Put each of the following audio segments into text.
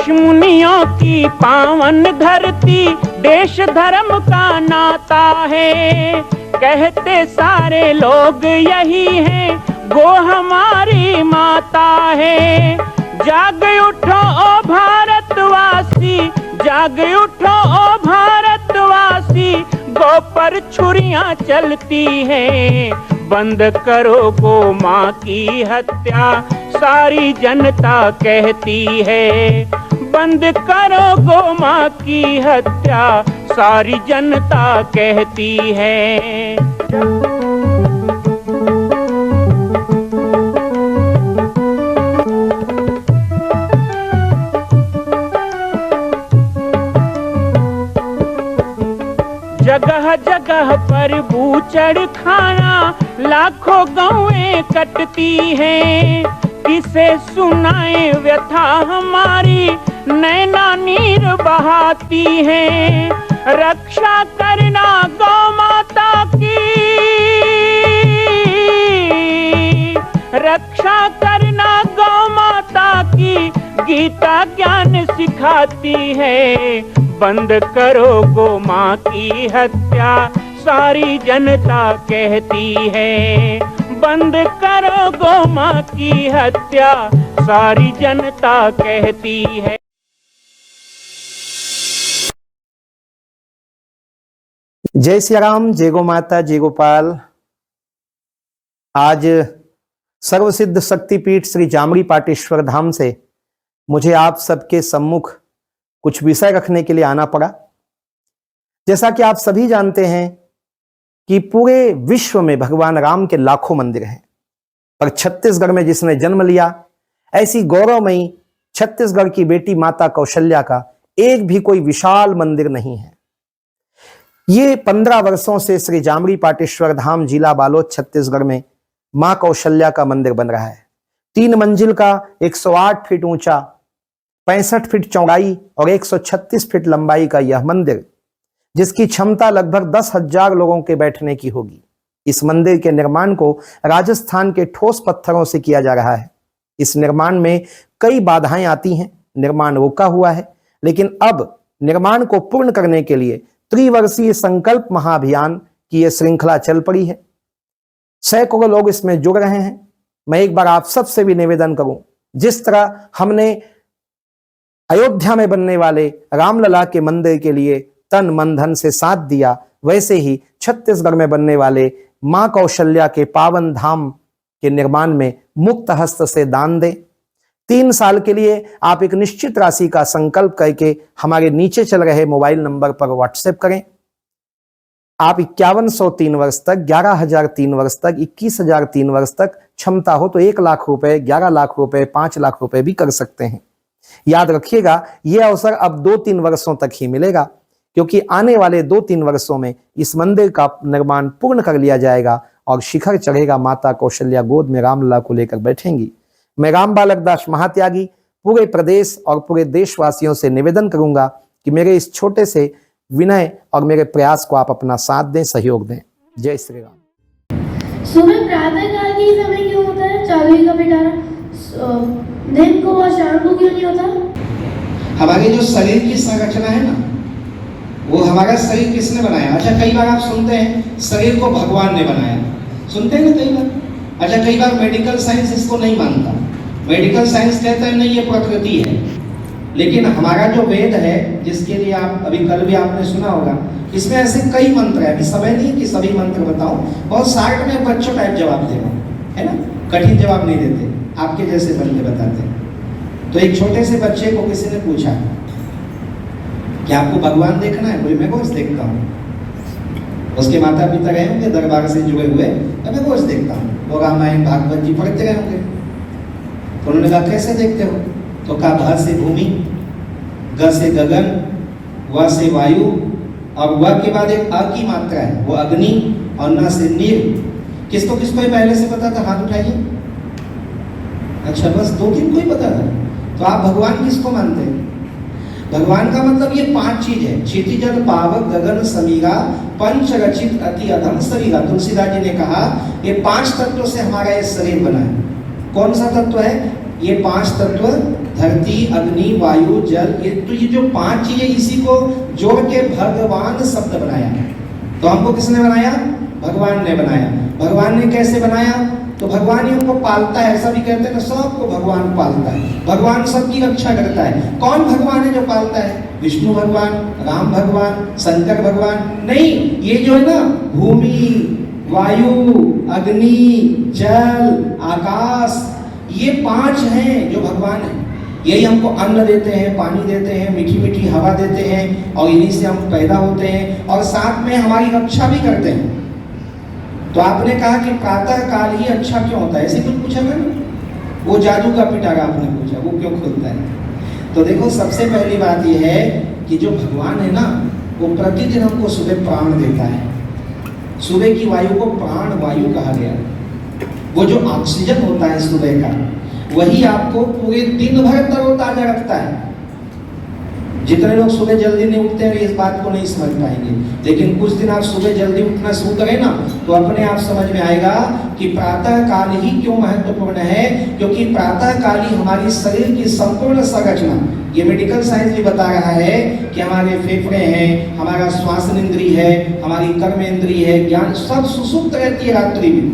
ऋषि मुनियों की पावन धरती, देश धर्म का नाता है। कहते सारे लोग यही हैं, गो हमारी माता है। जाग उठो ओ भारतवासी, जाग उठो ओ भारतवासी, गो पर छुरियां चलती हैं। बंद करो गो माँ की हत्या, सारी जनता कहती है। बंद करो गो माँ की हत्या, सारी जनता कहती है। जगह जगह पर बूचड़ खाना, लाखों गौएं कटती हैं। किसे सुनाए व्यथा हमारी, नैना नीर बहाती हैं। रक्षा करना गौ माता की, रक्षा करना गौ माता की, गीता ज्ञान सिखाती है। बंद करो गो माँ की हत्या, सारी जनता कहती है। बंद करो गो माँ की हत्या, सारी जनता कहती है। जय श्री राम, जय गो माता, जय गोपाल। आज सर्वसिद्ध शक्तिपीठ श्री जामरी पाटेश्वर धाम से मुझे आप सबके सम्मुख कुछ विषय रखने के लिए आना पड़ा। जैसा कि आप सभी जानते हैं कि पूरे विश्व में भगवान राम के लाखों मंदिर हैं, पर छत्तीसगढ़ में जिसने जन्म लिया, ऐसी गौरवमयी छत्तीसगढ़ की बेटी माता कौशल्या का एक भी कोई विशाल मंदिर नहीं है। ये 15 वर्षों से श्री जामरी पाटेश्वर धाम, जिला बालोद, छत्तीसगढ़ में मां कौशल्या का मंदिर बन रहा है। 3 मंजिल का 108 फीट ऊंचा, 65 फीट चौड़ाई और 136 फीट लंबाई का यह मंदिर, जिसकी क्षमता लगभग 10,000 लोगों के बैठने की होगी। इस मंदिर के निर्माण को राजस्थान के ठोस पत्थरों से किया जा रहा है। इस निर्माण में कई बाधाएं आती हैं, निर्माण रुका हुआ है, लेकिन अब निर्माण को पूर्ण करने के लिए त्रिवर्षीय संकल्प महाअभियान की यह श्रृंखला चल पड़ी है। सैकड़ों लोग इसमें जुड़ रहे हैं। मैं एक बार आप सबसे भी निवेदन करूं, जिस तरह हमने अयोध्या में बनने वाले रामलला के मंदिर के लिए तन मन धन से साथ दिया, वैसे ही छत्तीसगढ़ में बनने वाले मां कौशल्या के पावन धाम के निर्माण में मुक्त हस्त से दान दें। 3 साल के लिए आप एक निश्चित राशि का संकल्प करके हमारे नीचे चल रहे मोबाइल नंबर पर व्हाट्सएप करें। आप 5103 वर्ष तक, 11,003 वर्ष तक, 21,003 वर्ष तक, क्षमता हो तो 1 लाख रुपए, 11 लाख रुपए, 5 लाख रुपए भी कर सकते हैं। याद रखिएगा, यह अवसर अब 2-3 वर्षों तक ही मिलेगा, क्योंकि आने वाले 2-3 वर्षों में इस मंदिर का निर्माण पूर्ण कर लिया जाएगा और शिखर चढ़ेगा। माता कौशल्या गोद में रामलला को लेकर बैठेंगी। मैं राम बालक दास महात्यागी पूरे प्रदेश और पूरे देशवासियों से निवेदन करूंगा कि मेरे इस छोटे से विनय और मेरे प्रयास को आप अपना साथ दें, सहयोग दें। जय श्री राम। सुबह प्रातः काल के समय क्यों होता है चावल का पिटारा, दिन को और शाम को क्यों नहीं होता? हमारे जो शरीर की संरचना है ना, वो हमारा शरीर किसने बनाया? अच्छा, कई बार आप सुनते हैं शरीर को भगवान ने बनाया, सुनते हैं ना कई बार। अच्छा, कई बार मेडिकल साइंस इसको नहीं मानता। मेडिकल साइंस कहता है नहीं, ये प्रकृति है। लेकिन हमारा जो वेद है, जिसके लिए आप अभी कल भी आपने सुना होगा, इसमें ऐसे कई मंत्र है। अभी समय नहीं कि सभी मंत्र बताऊं, बहुत शार्ट में बच्चों टाइप जवाब देना है ना, कठिन जवाब नहीं देते, आपके जैसे बंदे बताते हैं। तो एक छोटे से बच्चे को किसी ने पूछा कि आपको भगवान देखना है? बोले मैं रोज देखता हूँ। उसके माता पिता गए होंगे दरबार से जुड़े हुए, मैं रोज देखता हूँ, वो रामायण भागवत जी पढ़ते गए होंगे। तो उन्होंने कहा कैसे देखते हो? तो कहा भ से भूमि, ग से गगन, व से वायु, और व के बाद एक अ की मात्रा है, वो अग्नि, और न से नीर। किसको किसको पहले से पता था? हाथ उठाइए। अच्छा, बस 2-3 को ही पता था। तो आप भगवान किसको मानते हैं? भगवान का मतलब ये 5 चीज है। क्षितिजल पावक गगन समीरा, पंच रचित अति अधम शरीरा। तुलसीदास जी ने कहा ये 5 तत्वों से हमारा ये शरीर बना है। कौन सा तत्व है? ये 5 तत्व धरती, अग्नि, वायु, जल, ये जो 5 चीजें, इसी को जोड़ के भगवान शब्द बनाया। तो हमको किसने बनाया? भगवान ने बनाया। भगवान ने कैसे बनाया? तो भगवान ही हमको पालता है, ऐसा भी कहते हैं ना, सबको भगवान पालता है, भगवान सबकी रक्षा करता है। कौन भगवान है जो पालता है? विष्णु भगवान, राम भगवान, शंकर भगवान? नहीं, ये जो है ना, भूमि, वायु, अग्नि, जल, आकाश, ये 5 हैं जो भगवान है। यही हमको अन्न देते हैं, पानी देते हैं, मीठी मीठी हवा देते हैं, और इन्हीं से हम पैदा होते हैं, और साथ में हमारी रक्षा भी करते हैं। तो आपने कहा कि प्रातः काल ही अच्छा क्यों होता है, ऐसे कुछ पूछा ना? वो जादू का पिटारा आपने पूछा, वो क्यों खुलता है? तो देखो, सबसे पहली बात यह है कि जो भगवान है ना, वो प्रतिदिन हमको सुबह प्राण देता है। सुबह की वायु को प्राण वायु कहा गया। वो जो ऑक्सीजन होता है सुबह का, वही आपको पूरे दिन भर तरोताजा रखता है। जितने लोग सुबह जल्दी नहीं उठते हैं इस बात को नहीं समझ पाएंगे, लेकिन कुछ दिन आप सुबह जल्दी उठना शुरू करें ना, तो अपने आप समझ में आएगा कि प्रातः काल ही क्यों महत्वपूर्ण है। क्योंकि प्रातः काल ही हमारी शरीर की संपूर्ण संरचना, ये मेडिकल साइंस भी बता रहा है कि हमारे फेफड़े हैं, हमारा श्वास इंद्री है, हमारी कर्म इंद्री है, ज्ञान, सब सुसुप्त रहती है रात्रि में।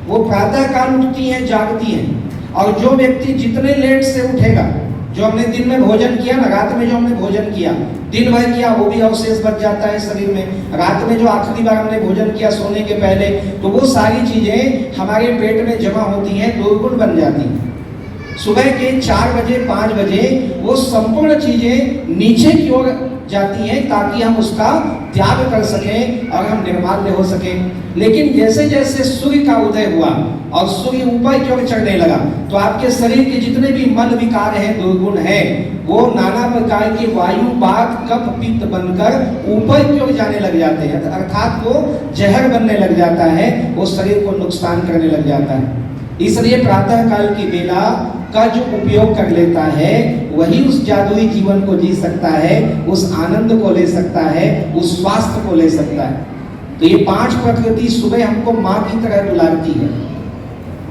वो प्रातः काल उठती हैं, जागती हैं। और जो व्यक्ति जितने लेट से उठेगा, जो हमने दिन में भोजन किया ना, रात में जो हमने भोजन किया, दिन भर किया, वो भी अवशेष बच जाता है शरीर में। रात में जो आखिरी बार हमने भोजन किया सोने के पहले, तो वो सारी चीजें हमारे पेट में जमा होती हैं, दुर्गुण बन जाती हैं। सुबह के 4 बजे 5 बजे वो संपूर्ण चीजें नीचे की ओर जाती हैं, ताकि हम उसका त्याग कर सकें और हम निर्माल्य हो सकें। लेकिन जैसे जैसे सूर्य का उदय हुआ और सूर्य ऊपर की ओर चढ़ने लगा, तो आपके शरीर के जितने भी मन विकार हैं, दुर्गुण हैं, वो नाना प्रकार के वायु, बात, कफ, पित्त बनकर ऊपर की ओर जाने लग जाते हैं, अर्थात वो जहर बनने लग जाता है, वो शरीर को नुकसान करने लग जाता है। इसलिए प्रातः काल की बेला का जो उपयोग कर लेता है, वही उस जादुई जीवन को जी सकता है, उस आनंद को ले सकता है, उस स्वास्थ्य को ले सकता है। तो ये 5 प्रकृति सुबह हमको माँ की तरह बुलाती है,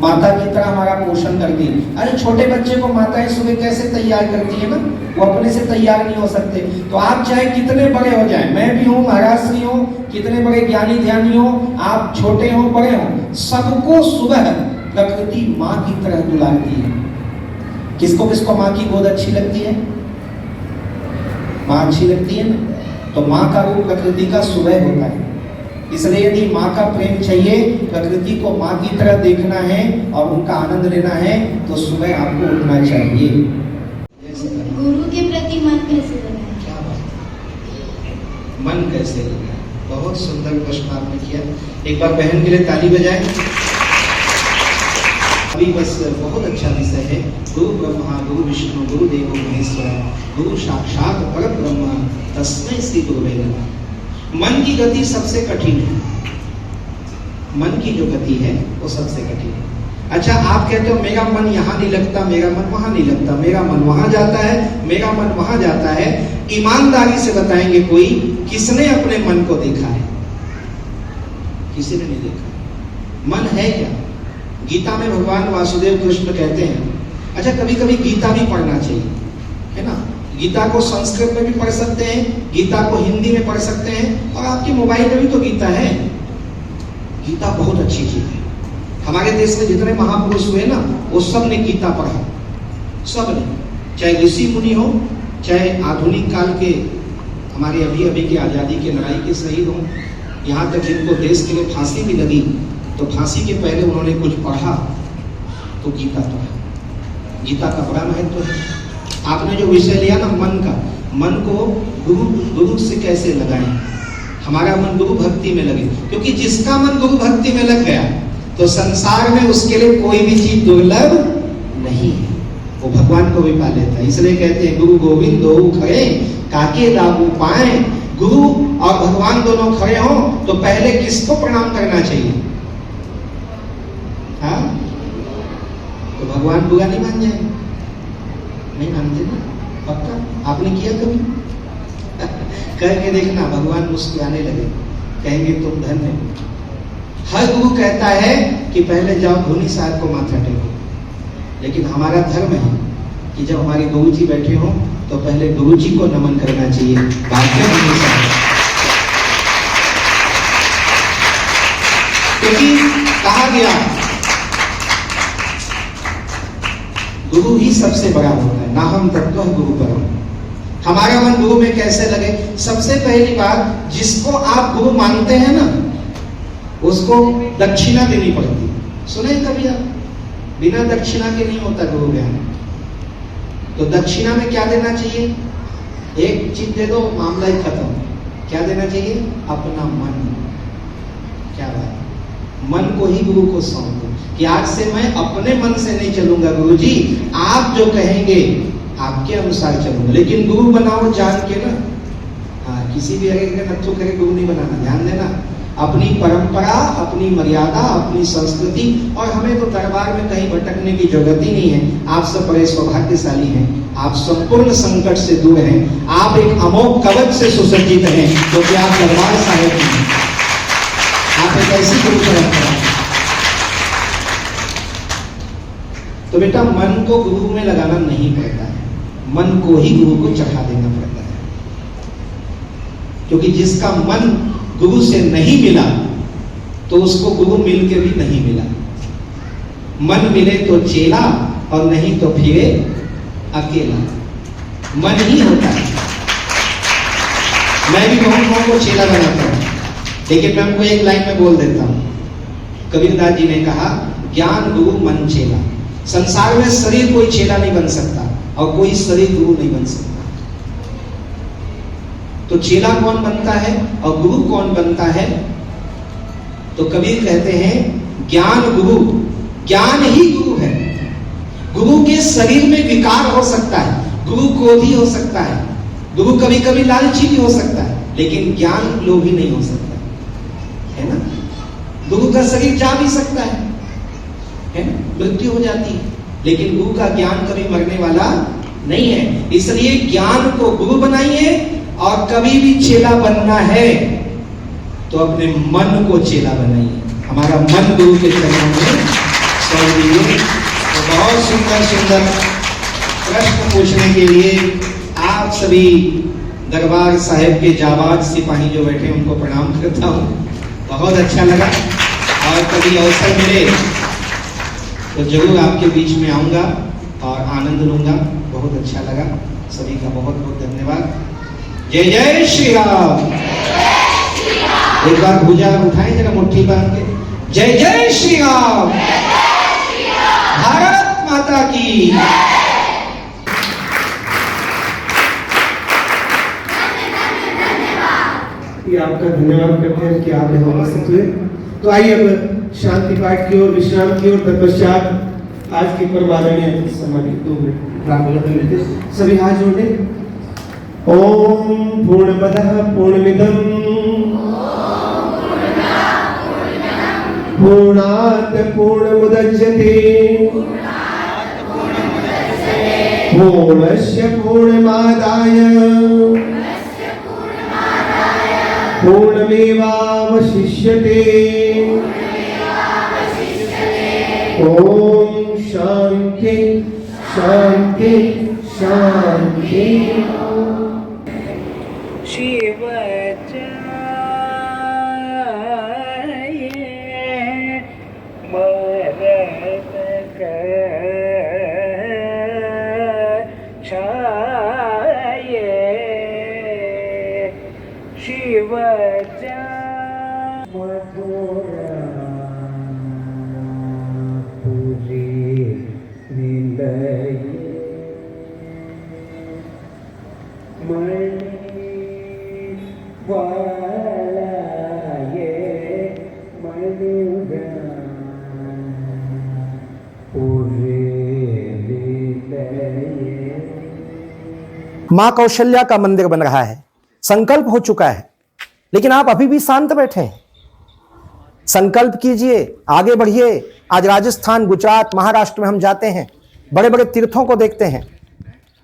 माता की तरह हमारा पोषण करती है। अरे छोटे बच्चे को माताएं सुबह कैसे तैयार करती है ना, वो अपने से तैयार नहीं हो सकते। तो आप चाहे कितने बड़े हो जाएं, मैं भी हूँ, महाराज श्री हूँ, कितने बड़े ज्ञानी ध्यानी हो, आप छोटे हो बड़े हो, सबको सुबह प्रकृति माँ की तरह बुलाती है। किसको किसको माँ की गोद अच्छी लगती है? माँ अच्छी लगती है ना, तो माँ का रूप प्रकृति का सुबह होता है। इसलिए यदि माँ का प्रेम चाहिए, प्रकृति को माँ की तरह देखना है और उनका आनंद लेना है, तो सुबह आपको उठना चाहिए। गुरु के प्रति मन कैसे लगाएं? क्या बात, मन कैसे लगाएं? बहुत सुंदर प्रश्न आपने किया। एक बार बहन के लिए ताली बजाएं। अभी बस बहुत अच्छा विषय है। गुरु ब्रह्मा गुरु विष्णु गुरु देवो महेश्वर गुरु साक्षात परब्रह्म तस्मै श्री गुरुवे नमः। मन की गति सबसे कठिन है। मन की जो गति है वो सबसे कठिन है। अच्छा, आप कहते हो मेरा मन यहाँ नहीं लगता, मेरा मन वहां नहीं लगता, मेरा मन वहां जाता है, मेरा मन वहां जाता है। ईमानदारी से बताएंगे कोई किसने अपने मन को देखा है? किसी ने नहीं देखा। मन है क्या? गीता में भगवान वासुदेव कृष्ण कहते हैं। अच्छा, कभी कभी गीता भी पढ़ना चाहिए, है ना। गीता को संस्कृत में भी पढ़ सकते हैं, गीता को हिंदी में पढ़ सकते हैं, और आपके मोबाइल में भी तो गीता है। गीता बहुत अच्छी चीज है। हमारे देश में जितने महापुरुष हुए ना, वो सब ने गीता पढ़ा, सब ने, चाहे ऋषि मुनि हो, चाहे आधुनिक काल के हमारे अभी अभी की आज़ादी के लड़ाई के शहीद हों, यहाँ तक जिनको देश के लिए फांसी भी लगी, तो फांसी के पहले उन्होंने कुछ पढ़ा तो गीता पढ़ा। गीता का बड़ा महत्व है। आपने जो विषय लिया ना मन का, मन को गुरु से कैसे लगाएं? हमारा मन गुरु भक्ति में लगे, क्योंकि जिसका मन गुरु भक्ति में लग गया तो संसार में उसके लिए कोई भी चीज दुर्लभ नहीं है, वो भगवान को भी पा लेता है। इसलिए कहते हैं गुरु गोविंद दो खड़े काके दाबू पाए। गुरु और भगवान दोनों खड़े हों तो पहले किसको प्रणाम करना चाहिए? हाँ, तो भगवान बुरा नहीं मान जाए? नहीं मानते ना, पक्का। आपने किया कभी? करके देखना, भगवान मुस्कुराने लगे, कहेंगे तुम धन्य हो। हर गुरु कहता है कि पहले जाओ धोनी साहब को माथा टेको, लेकिन हमारा धर्म है कि जब हमारे गुरु जी बैठे हों तो पहले गुरु जी को नमन करना चाहिए, बाद में हमेशा। क्योंकि कहा गया गुरु ही सबसे बड़ा होता है, ना हम तत्व गुरु परम। हमारा मन गुरु में कैसे लगे? सबसे पहली बात, जिसको आप गुरु मानते हैं ना, उसको दक्षिणा देनी पड़ती। सुने कभी आप? बिना दक्षिणा के नहीं होता गुरु ज्ञान। तो दक्षिणा में क्या देना चाहिए? एक चीज दे दो, मामला ही खत्म। क्या देना चाहिए? अपना मन। क्या बात? मन को ही गुरु को सौंप दो कि आज से मैं अपने मन से नहीं चलूंगा गुरु जी, आप जो कहेंगे आपके अनुसार चलूंगा। लेकिन गुरु बनाओ जान के ना, हाँ, किसी भी अगर नत्थु करे गुरु नहीं बनाना। ध्यान देना, अपनी परंपरा, अपनी मर्यादा, अपनी संस्कृति। और हमें तो दरबार में कहीं भटकने की जरूरत ही नहीं है। आप सब बड़े सौभाग्यशाली हैं, आप संपूर्ण संकट से दूर हैं, आप एक अमोघ कवच से सुसज्जित हैं, क्योंकि आप दरबार साहिब हैं। आप एक ऐसी गुरु परंपरा। तो बेटा, मन को गुरु में लगाना नहीं पड़ता है, मन को ही गुरु को चढ़ा देना पड़ता है। क्योंकि जिसका मन गुरु से नहीं मिला तो उसको गुरु मिल के भी नहीं मिला। मन मिले तो चेला और नहीं तो फिरे अकेला। मन ही होता है। मैं भी बहुत लोगों को चेला बनाता हूं, लेकिन मैं उनको एक लाइन में बोल देता हूं। कबीरदास जी ने कहा, ज्ञान गुरु मन चेला। संसार में शरीर कोई चेला नहीं बन सकता और कोई शरीर गुरु नहीं बन सकता। तो चेला कौन बनता है और गुरु कौन बनता है? तो कबीर कहते हैं, ज्ञान गुरु, ज्ञान ही गुरु है। गुरु के शरीर में विकार हो सकता है, गुरु क्रोधी हो सकता है, गुरु कभी कभी लालची भी हो सकता है, लेकिन ज्ञान लोभी नहीं हो सकता, है ना? गुरु का शरीर जा भी सकता है ना? मृत्यु हो जाती है, लेकिन गुरु का ज्ञान कभी मरने वाला नहीं है। इसलिए ज्ञान को गुरु बनाइए, और कभी भी चेला बनना है तो अपने मन को चेला बनाइए। हमारा मन गुरु के चरणों में सौंप दीजिए। तो बहुत सुंदर सुंदर प्रश्न पूछने के लिए आप सभी दरबार साहिब के जाबाज सिपाही जो बैठे उनको प्रणाम करता हूँ। बहुत अच्छा लगा, और कभी अवसर मिले तो जरूर आपके बीच में आऊँगा और आनंद लूँगा। बहुत अच्छा लगा। सभी का बहुत बहुत धन्यवाद। जय जय श्री राम। एक बार भुजा उठाएं जरा मुट्ठी बांध के। जय जय श्री राम। भारत माता की। आपका धन्यवाद करते हैं कि आप यहाँ उपस्थित हुए। तो आइए अब शांति पाठ की ओर, विश्राम की ओर, तत्पश्चात आज की परमादरणीय समाधि 2 मिनट सभी हाथ जोड़े। ओम पूर्णमदः पूर्णमिदं पूर्णात् पूर्णमुदच्यते पूर्णस्य पूर्णमादाय पूर्णमेवावशिष्यते। ओम शांति शांति शांति। शिव शिव मां कौशल्या का मंदिर बन रहा है, संकल्प हो चुका है, लेकिन आप अभी भी शांत बैठे हैं। संकल्प कीजिए, आगे बढ़िए। आज राजस्थान, गुजरात, महाराष्ट्र में हम जाते हैं, बड़े बड़े तीर्थों को देखते हैं।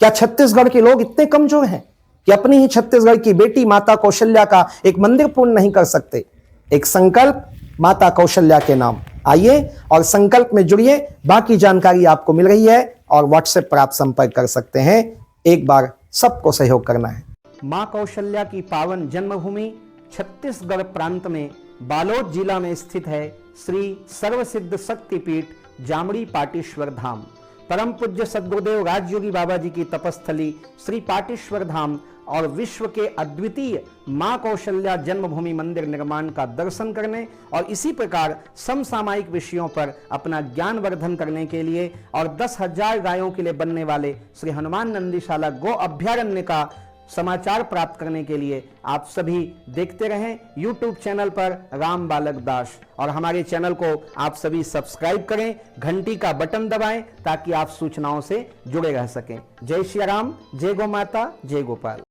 क्या छत्तीसगढ़ के लोग इतने कमजोर हैं कि अपनी ही छत्तीसगढ़ की बेटी माता कौशल्या का एक मंदिर पूर्ण नहीं कर सकते? एक संकल्प, माता कौशल्या के नाम। आइए और संकल्प में जुड़िए। बाकी जानकारी आपको मिल रही है और व्हाट्सएप पर आप संपर्क कर सकते हैं। एक बार सबको सहयोग करना है। मां कौशल्या की पावन जन्मभूमि छत्तीसगढ़ प्रांत में बालोद जिला में स्थित है श्री सर्वसिद्ध शक्तिपीठ जामड़ी पाटेश्वर धाम। परम पूज्य सद्गुरुदेव राजयोगी बाबा जी की तपस्थली श्री पाटेश्वर धाम और विश्व के अद्वितीय मां कौशल्या जन्मभूमि मंदिर निर्माण का दर्शन करने और इसी प्रकार समसामयिक विषयों पर अपना ज्ञान वर्धन करने के लिए और 10,000 गायों के लिए बनने वाले श्री हनुमान नंदीशाला गो अभ्यारण्य का समाचार प्राप्त करने के लिए आप सभी देखते रहें YouTube चैनल पर राम बालक दास, और हमारे चैनल को आप सभी सब्सक्राइब करें, घंटी का बटन दबाएं ताकि आप सूचनाओं से जुड़े रह सकें। जय श्री राम, जय गौ माता, जय गोपाल।